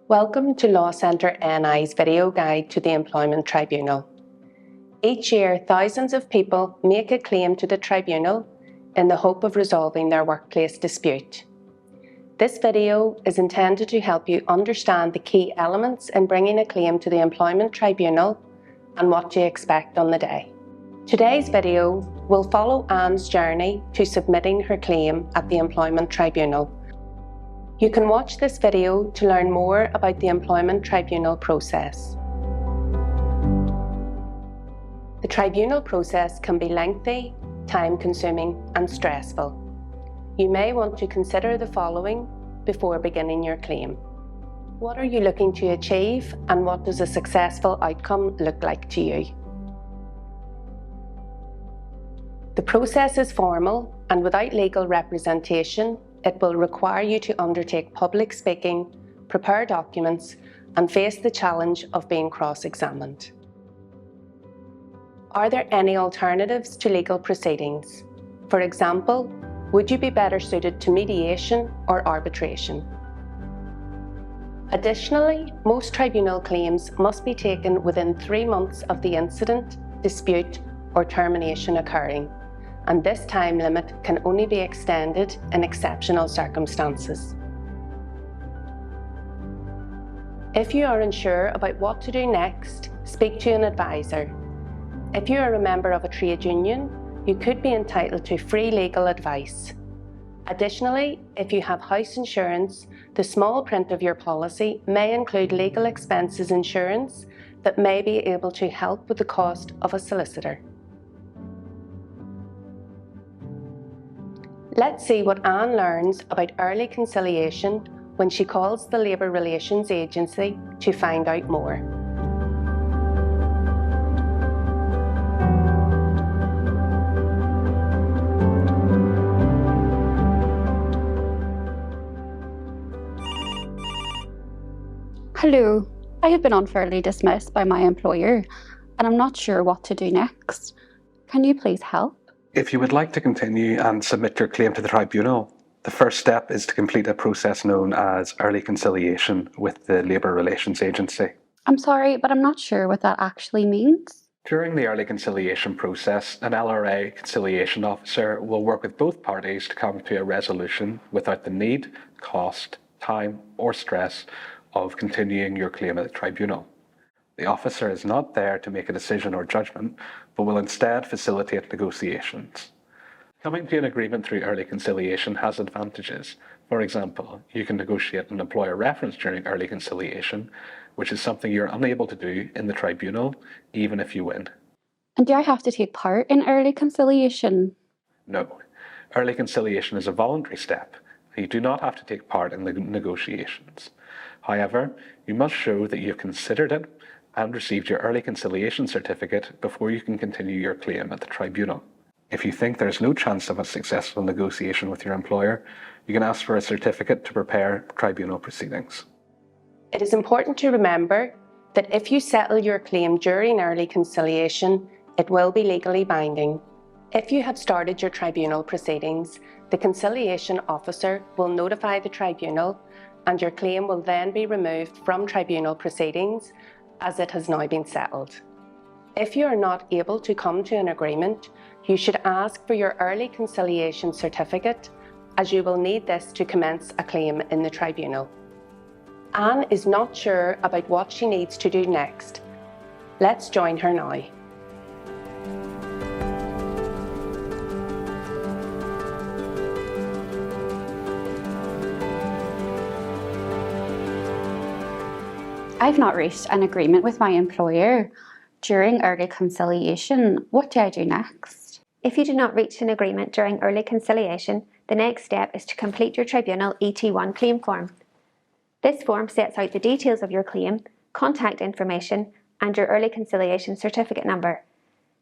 Welcome to Law Centre NI's video guide to the Employment Tribunal. Each year, thousands of people make a claim to the Tribunal in the hope of resolving their workplace dispute. This video is intended to help you understand the key elements in bringing a claim to the Employment Tribunal and what to expect on the day. Today's video will follow Anne's journey to submitting her claim at the Employment Tribunal. You can watch this video to learn more about the Employment Tribunal process. The tribunal process can be lengthy, time-consuming and stressful. You may want to consider the following before beginning your claim. What are you looking to achieve, and what does a successful outcome look like to you? The process is formal, and without legal representation, it will require you to undertake public speaking, prepare documents, and face the challenge of being cross-examined. Are there any alternatives to legal proceedings? For example, would you be better suited to mediation or arbitration? Additionally, most tribunal claims must be taken within 3 months of the incident, dispute, or termination occurring, and this time limit can only be extended in exceptional circumstances. If you are unsure about what to do next, speak to an advisor. If you are a member of a trade union, you could be entitled to free legal advice. Additionally, if you have house insurance, the small print of your policy may include legal expenses insurance that may be able to help with the cost of a solicitor. Let's see what Anne learns about early conciliation when she calls the Labour Relations Agency to find out more. Hello, I have been unfairly dismissed by my employer and I'm not sure what to do next. Can you please help? If you would like to continue and submit your claim to the tribunal, the first step is to complete a process known as early conciliation with the Labour Relations Agency. I'm sorry, but I'm not sure what that actually means. During the early conciliation process, an LRA conciliation officer will work with both parties to come to a resolution without the need, cost, time or stress of continuing your claim at the tribunal. The officer is not there to make a decision or judgment, but will instead facilitate negotiations. Coming to an agreement through early conciliation has advantages. For example, you can negotiate an employer reference during early conciliation, which is something you're unable to do in the tribunal, even if you win. And do I have to take part in early conciliation? No. Early conciliation is a voluntary step. You do not have to take part in the negotiations. However, you must show that you have considered it and received your early conciliation certificate before you can continue your claim at the tribunal. If you think there is no chance of a successful negotiation with your employer, you can ask for a certificate to prepare tribunal proceedings. It is important to remember that if you settle your claim during early conciliation, it will be legally binding. If you have started your tribunal proceedings, the conciliation officer will notify the tribunal and your claim will then be removed from tribunal proceedings as it has now been settled. If you are not able to come to an agreement, you should ask for your early conciliation certificate, as you will need this to commence a claim in the tribunal. Anne is not sure about what she needs to do next. Let's join her now. I've not reached an agreement with my employer. During early conciliation, what do I do next? If you do not reach an agreement during early conciliation, the next step is to complete your tribunal ET1 claim form. This form sets out the details of your claim, contact information, and your early conciliation certificate number.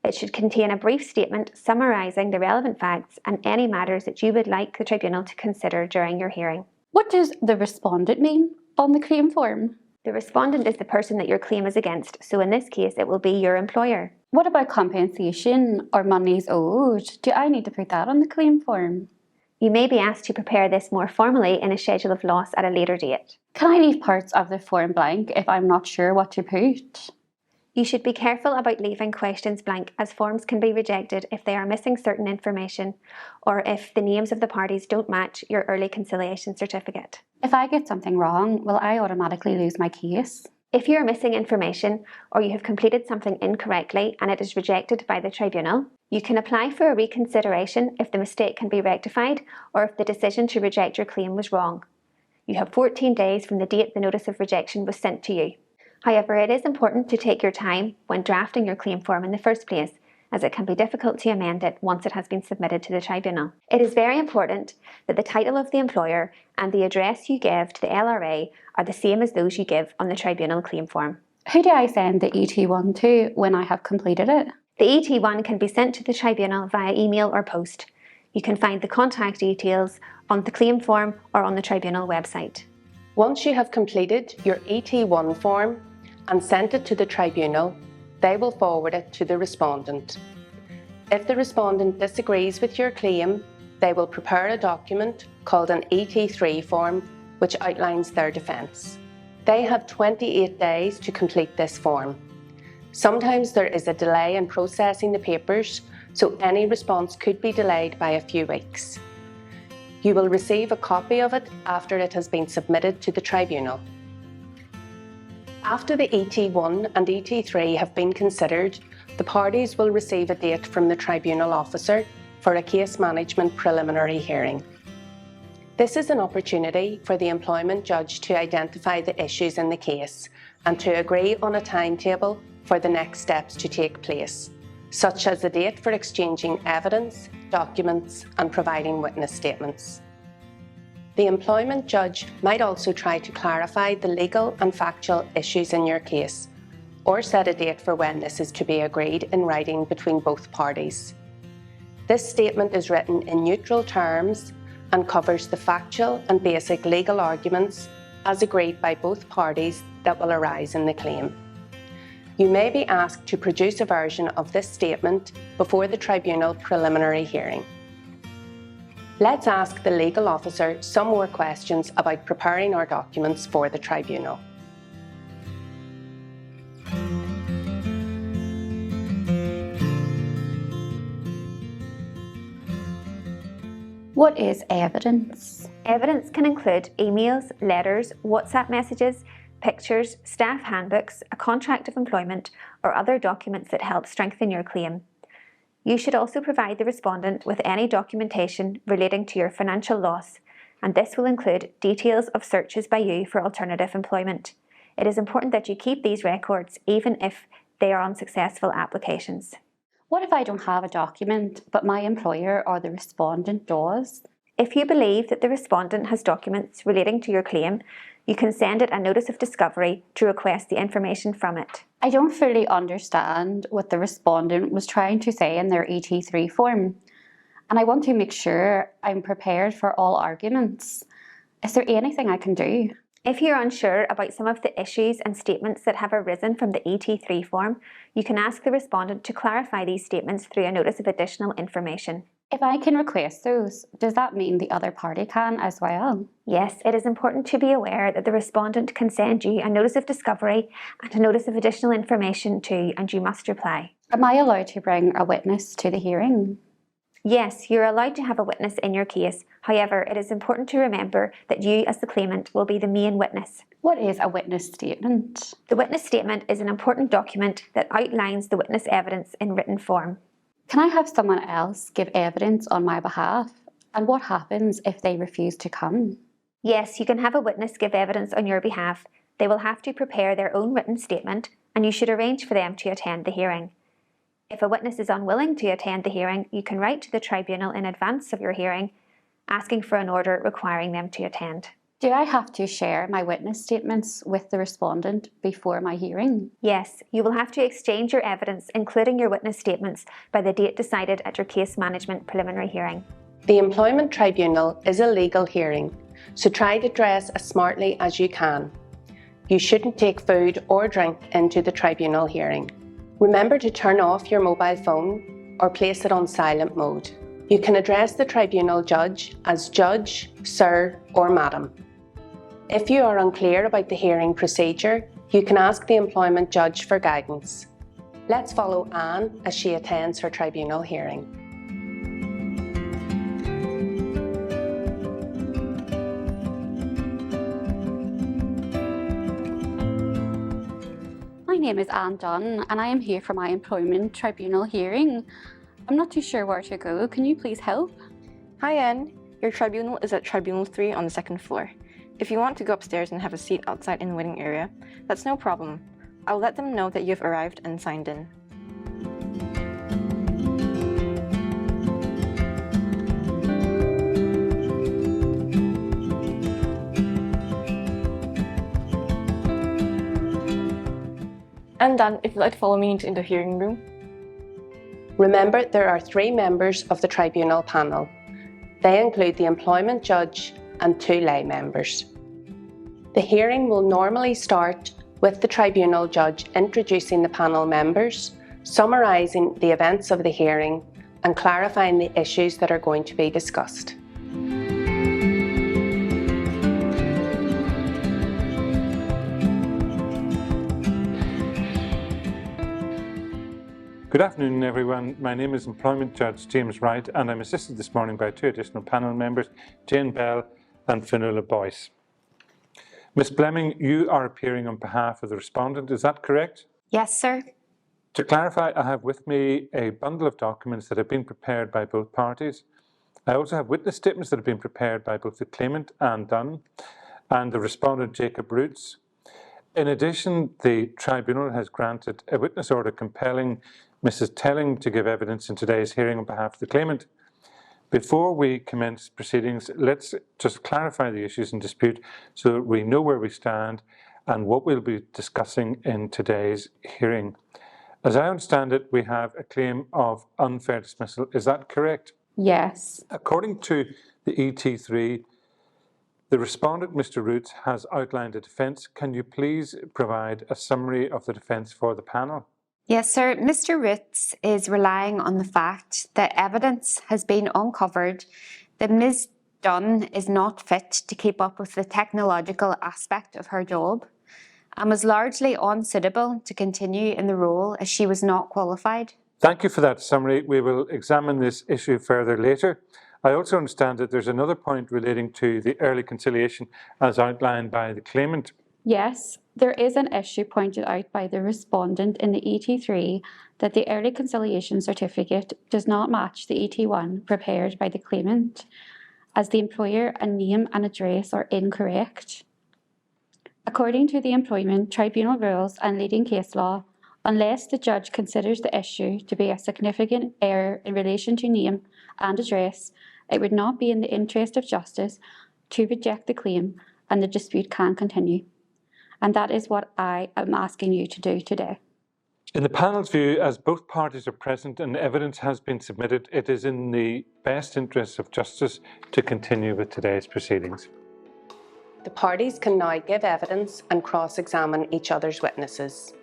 It should contain a brief statement summarising the relevant facts and any matters that you would like the tribunal to consider during your hearing. What does the respondent mean on the claim form? The respondent is the person that your claim is against, so in this case it will be your employer. What about compensation or monies owed? Do I need to put that on the claim form? You may be asked to prepare this more formally in a schedule of loss at a later date. Can I leave parts of the form blank if I'm not sure what to put? You should be careful about leaving questions blank, as forms can be rejected if they are missing certain information or if the names of the parties don't match your early conciliation certificate. If I get something wrong, will I automatically lose my case? If you are missing information or you have completed something incorrectly and it is rejected by the tribunal, you can apply for a reconsideration if the mistake can be rectified or if the decision to reject your claim was wrong. You have 14 days from the date the notice of rejection was sent to you. However, it is important to take your time when drafting your claim form in the first place, as it can be difficult to amend it once it has been submitted to the tribunal. It is very important that the title of the employer and the address you give to the LRA are the same as those you give on the tribunal claim form. Who do I send the ET1 to when I have completed it? The ET1 can be sent to the tribunal via email or post. You can find the contact details on the claim form or on the tribunal website. Once you have completed your ET1 form and sent it to the tribunal, they will forward it to the respondent. If the respondent disagrees with your claim, they will prepare a document called an ET3 form, which outlines their defence. They have 28 days to complete this form. Sometimes there is a delay in processing the papers, so any response could be delayed by a few weeks. You will receive a copy of it after it has been submitted to the tribunal. After the ET1 and ET3 have been considered, the parties will receive a date from the tribunal officer for a case management preliminary hearing. This is an opportunity for the employment judge to identify the issues in the case and to agree on a timetable for the next steps to take place, such as a date for exchanging evidence, documents, and providing witness statements. The employment judge might also try to clarify the legal and factual issues in your case, or set a date for when this is to be agreed in writing between both parties. This statement is written in neutral terms and covers the factual and basic legal arguments as agreed by both parties that will arise in the claim. You may be asked to produce a version of this statement before the tribunal preliminary hearing. Let's ask the legal officer some more questions about preparing our documents for the tribunal. What is evidence? Evidence can include emails, letters, WhatsApp messages, pictures, staff handbooks, a contract of employment, or other documents that help strengthen your claim. You should also provide the respondent with any documentation relating to your financial loss, and this will include details of searches by you for alternative employment. It is important that you keep these records even if they are unsuccessful applications. What if I don't have a document, but my employer or the respondent does? If you believe that the respondent has documents relating to your claim, you can send it a notice of discovery to request the information from it. I don't fully understand what the respondent was trying to say in their ET3 form, and I want to make sure I'm prepared for all arguments. Is there anything I can do? If you're unsure about some of the issues and statements that have arisen from the ET3 form, you can ask the respondent to clarify these statements through a notice of additional information. If I can request those, does that mean the other party can as well? Yes, it is important to be aware that the respondent can send you a notice of discovery and a notice of additional information too, and you must reply. Am I allowed to bring a witness to the hearing? Yes, you're allowed to have a witness in your case. However, it is important to remember that you as the claimant will be the main witness. What is a witness statement? The witness statement is an important document that outlines the witness evidence in written form. Can I have someone else give evidence on my behalf? And what happens if they refuse to come? Yes, you can have a witness give evidence on your behalf. They will have to prepare their own written statement, and you should arrange for them to attend the hearing. If a witness is unwilling to attend the hearing, you can write to the tribunal in advance of your hearing, asking for an order requiring them to attend. Do I have to share my witness statements with the respondent before my hearing? Yes, you will have to exchange your evidence, including your witness statements, by the date decided at your case management preliminary hearing. The Employment Tribunal is a legal hearing, so try to dress as smartly as you can. You shouldn't take food or drink into the tribunal hearing. Remember to turn off your mobile phone or place it on silent mode. You can address the tribunal judge as Judge, Sir or Madam. If you are unclear about the hearing procedure, you can ask the employment judge for guidance. Let's follow Anne as she attends her tribunal hearing. My name is Anne Dunn and I am here for my Employment Tribunal hearing. I'm not too sure where to go. Can you please help? Hi Anne, your tribunal is at Tribunal 3 on the second floor. If you want to go upstairs and have a seat outside in the waiting area, that's no problem. I'll let them know that you've arrived and signed in. I'm done. If you'd like to follow me into the hearing room. Remember, there are 3 members of the tribunal panel. They include the employment judge and 2 lay members. The hearing will normally start with the tribunal judge introducing the panel members, summarising the events of the hearing and clarifying the issues that are going to be discussed. Good afternoon, everyone. My name is Employment Judge James Wright, and I'm assisted this morning by 2 additional panel members, Jane Bell and Fionnuala Boyce. Ms. Blemming, you are appearing on behalf of the respondent, is that correct? Yes, sir. To clarify, I have with me a bundle of documents that have been prepared by both parties. I also have witness statements that have been prepared by both the claimant, Anne Dunn, and the respondent, Jacob Roots. In addition, the tribunal has granted a witness order compelling Mrs. Telling to give evidence in today's hearing on behalf of the claimant. Before we commence proceedings, let's just clarify the issues in dispute so that we know where we stand and what we'll be discussing in today's hearing. As I understand it, we have a claim of unfair dismissal. Is that correct? Yes. According to the ET3, the respondent, Mr. Roots, has outlined a defence. Can you please provide a summary of the defence for the panel? Yes, sir. Mr. Roots is relying on the fact that evidence has been uncovered that Ms. Dunn is not fit to keep up with the technological aspect of her job and was largely unsuitable to continue in the role as she was not qualified. Thank you for that summary. We will examine this issue further later. I also understand that there's another point relating to the early conciliation as outlined by the claimant. Yes, there is an issue pointed out by the respondent in the ET3 that the early conciliation certificate does not match the ET1 prepared by the claimant, as the employer and name and address are incorrect. According to the Employment Tribunal rules and leading case law, unless the judge considers the issue to be a significant error in relation to name and address, it would not be in the interest of justice to reject the claim and the dispute can continue. And that is what I am asking you to do today. In the panel's view, as both parties are present and evidence has been submitted, it is in the best interests of justice to continue with today's proceedings. The parties can now give evidence and cross-examine each other's witnesses.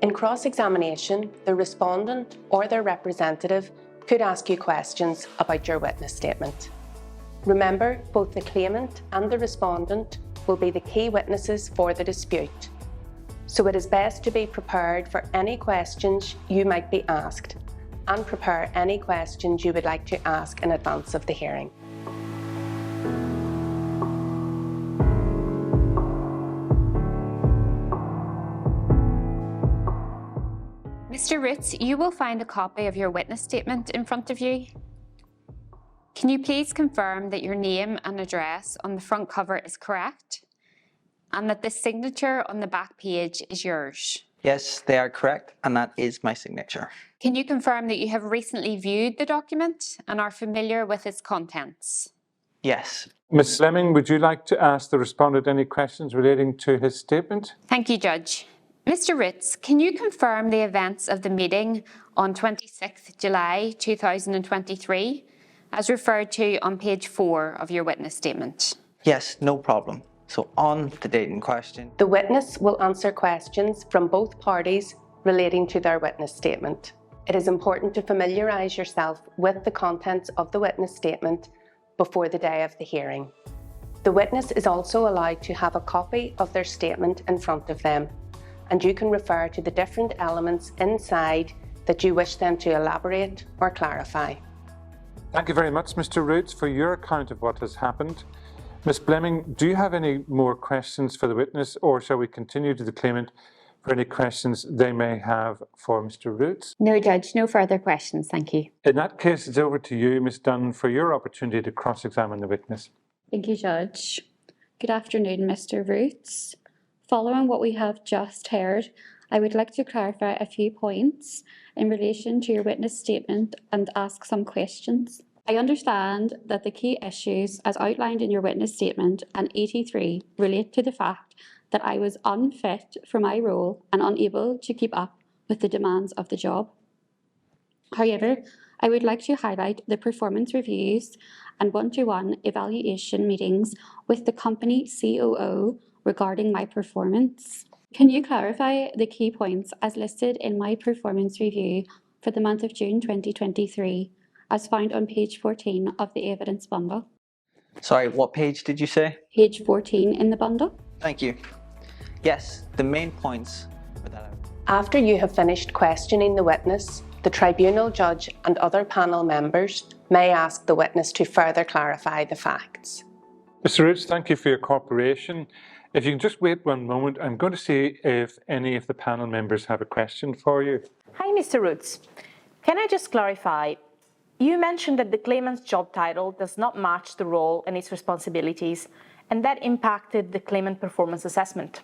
In cross-examination, the respondent or their representative could ask you questions about your witness statement. Remember, both the claimant and the respondent will be the key witnesses for the dispute. So it is best to be prepared for any questions you might be asked and prepare any questions you would like to ask in advance of the hearing. Mr. Roots, you will find a copy of your witness statement in front of you. Can you please confirm that your name and address on the front cover is correct and that the signature on the back page is yours? Yes, they are correct, and that is my signature. Can you confirm that you have recently viewed the document and are familiar with its contents? Yes. Ms. Fleming, would you like to ask the respondent any questions relating to his statement? Thank you, Judge. Mr. Roots, can you confirm the events of the meeting on 26th July 2023 as referred to on page 4 of your witness statement? Yes, no problem. So on the date in question. The witness will answer questions from both parties relating to their witness statement. It is important to familiarise yourself with the contents of the witness statement before the day of the hearing. The witness is also allowed to have a copy of their statement in front of them, and you can refer to the different elements inside that you wish them to elaborate or clarify. Thank you very much, Mr. Roots, for your account of what has happened. Ms. Blemming, do you have any more questions for the witness, or shall we continue to the claimant for any questions they may have for Mr. Roots? No, Judge, no further questions, thank you. In that case, it's over to you, Ms. Dunn, for your opportunity to cross-examine the witness. Thank you, Judge. Good afternoon, Mr. Roots. Following what we have just heard, I would like to clarify a few points in relation to your witness statement and ask some questions. I understand that the key issues as outlined in your witness statement and 83 relate to the fact that I was unfit for my role and unable to keep up with the demands of the job. However, I would like to highlight the performance reviews and one-to-one evaluation meetings with the company COO regarding my performance. Can you clarify the key points as listed in my performance review for the month of June 2023, as found on page 14 of the evidence bundle? Sorry, what page did you say? Page 14 in the bundle. Thank you. Yes, the main points were that. After you have finished questioning the witness, the tribunal judge and other panel members may ask the witness to further clarify the facts. Mr. Roots, thank you for your cooperation. If you can just wait one moment, I'm going to see if any of the panel members have a question for you. Hi, Mr. Roots. Can I just clarify? You mentioned that the claimant's job title does not match the role and its responsibilities, and that impacted the claimant performance assessment.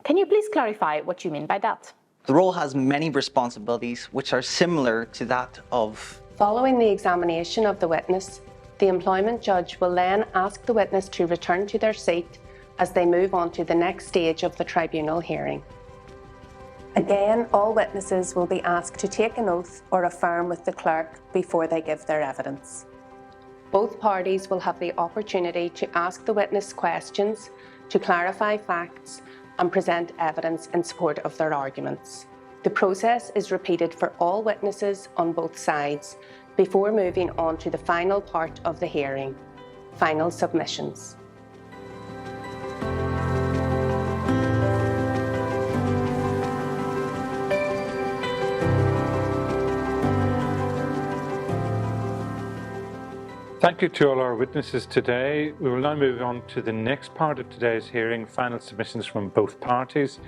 Can you please clarify what you mean by that? The role has many responsibilities which are similar to that of... Following the examination of the witness, the employment judge will then ask the witness to return to their seat as they move on to the next stage of the tribunal hearing. Again, all witnesses will be asked to take an oath or affirm with the clerk before they give their evidence. Both parties will have the opportunity to ask the witness questions, to clarify facts, and present evidence in support of their arguments. The process is repeated for all witnesses on both sides before moving on to the final part of the hearing, final submissions. Thank you to all our witnesses today. We will now move on to the next part of today's hearing, final submissions from both parties.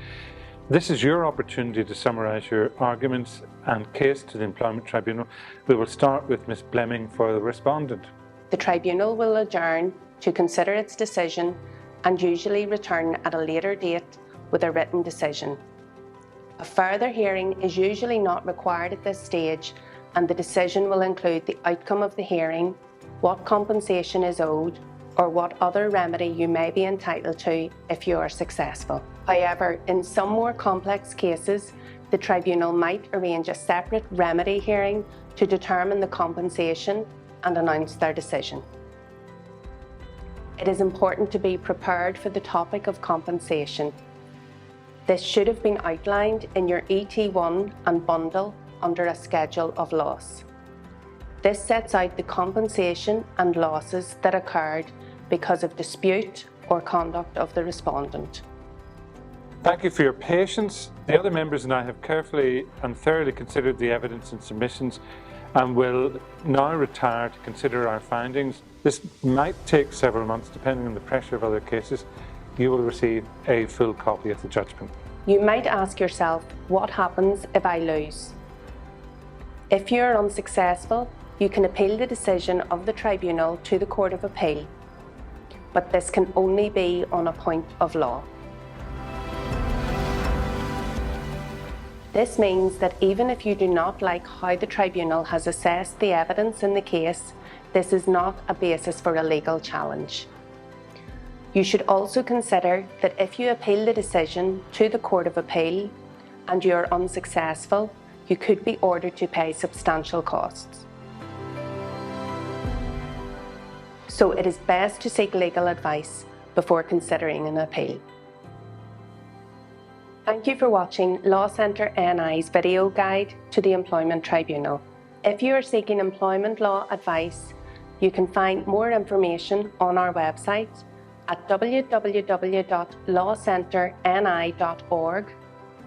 This is your opportunity to summarise your arguments and case to the Employment Tribunal. We will start with Ms. Blemming for the respondent. The tribunal will adjourn to consider its decision and usually return at a later date with a written decision. A further hearing is usually not required at this stage, and the decision will include the outcome of the hearing, what compensation is owed, or what other remedy you may be entitled to if you are successful. However, in some more complex cases, the tribunal might arrange a separate remedy hearing to determine the compensation and announce their decision. It is important to be prepared for the topic of compensation. This should have been outlined in your ET1 and bundle under a schedule of loss. This sets out the compensation and losses that occurred because of dispute or conduct of the respondent. Thank you for your patience. The other members and I have carefully and thoroughly considered the evidence and submissions and will now retire to consider our findings. This might take several months depending on the pressure of other cases. You will receive a full copy of the judgment. You might ask yourself, what happens if I lose? If you are unsuccessful, you can appeal the decision of the tribunal to the Court of Appeal, but this can only be on a point of law. This means that even if you do not like how the tribunal has assessed the evidence in the case, this is not a basis for a legal challenge. You should also consider that if you appeal the decision to the Court of Appeal and you are unsuccessful, you could be ordered to pay substantial costs. So it is best to seek legal advice before considering an appeal. Thank you for watching Law Centre NI's video guide to the Employment Tribunal. If you are seeking employment law advice, you can find more information on our website at www.lawcentreni.org,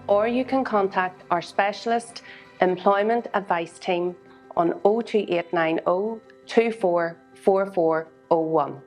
or you can contact our specialist employment advice team on 02890 244401.